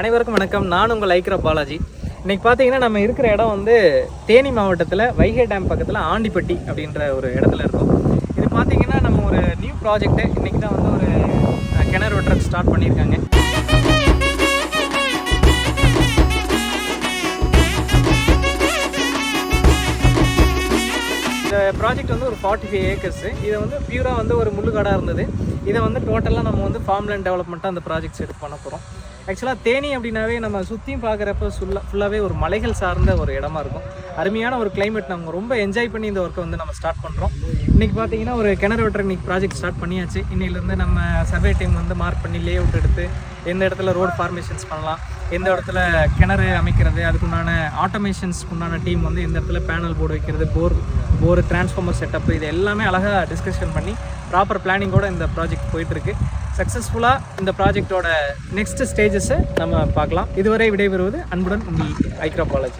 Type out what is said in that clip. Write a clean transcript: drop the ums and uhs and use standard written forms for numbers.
அனைவருக்கும் வணக்கம். நான் உங்கள் ஐக்ரா பாலாஜி. இன்றைக்கி பார்த்தீங்கன்னா நம்ம இருக்கிற இடம் வந்து தேனி மாவட்டத்தில் வைகை டேம் பக்கத்தில் ஆண்டிப்பட்டி அப்படின்ற ஒரு இடத்துல இருக்கும். இது பார்த்தீங்கன்னா நம்ம ஒரு நியூ ப்ராஜெக்ட்டு இன்றைக்கி தான் வந்து ஒரு கிணறு வெட்டுறதுக்கு ஸ்டார்ட் பண்ணியிருக்காங்க. இந்த ப்ராஜெக்ட் வந்து ஒரு 45 ஏக்கர்ஸு. இதை வந்து பியூராக வந்து ஒரு முள்ளுக்காடாக இருந்தது. இதை வந்து டோட்டலாக நம்ம வந்து ஃபார்ம்லேண்ட் டெவலப்மெண்ட்டாக அந்த ப்ராஜெக்ட்ஸ் எடுத்து பண்ண போகிறோம். ஆக்சுவலாக தேனி அப்படின்னாவே நம்ம சுற்றியும் பார்க்குறப்ப ஃபுல்லாகவே ஒரு மலைகள் சார்ந்த ஒரு இடமா இருக்கும். அருமையான ஒரு கிளைமேட். நம்ம ரொம்ப என்ஜாய் பண்ணி இந்த ஒர்க்கை வந்து நம்ம ஸ்டார்ட் பண்ணுறோம். இன்றைக்கி பார்த்தீங்கன்னா ஒரு கிணறு வெட்டுற இன்றைக்கி ப்ராஜெக்ட் ஸ்டார்ட் பண்ணியாச்சு. இன்னையிலேருந்து நம்ம சர்வே டைம் வந்து மார்க் பண்ணி லே அவுட் எடுத்து எந்த இடத்துல ரோடு ஃபார்மேஷன்ஸ் பண்ணலாம், எந்த இடத்துல கிணறு அமைக்கிறது, அதுக்குண்டான ஆட்டோமேஷன்ஸ்க்கு உண்டான டீம் வந்து எந்த இடத்துல பேனல் போர்டு வைக்கிறது, போர் டிரான்ஸ்ஃபார்மர் செட்டப், இது எல்லாமே அழகாக டிஸ்கஷன் பண்ணி ப்ராப்பர் பிளானிங்கோடு இந்த ப்ராஜெக்ட் போயிட்டுருக்கு. சக்ஸஸ்ஃபுல்லாக இந்த ப்ராஜெக்டோட நெக்ஸ்ட் ஸ்டேஜஸை நம்ம பார்க்கலாம். இதுவரை விடைபெறுவது அன்புடன் உங்கள் ஐக்ரா பாலாஜி.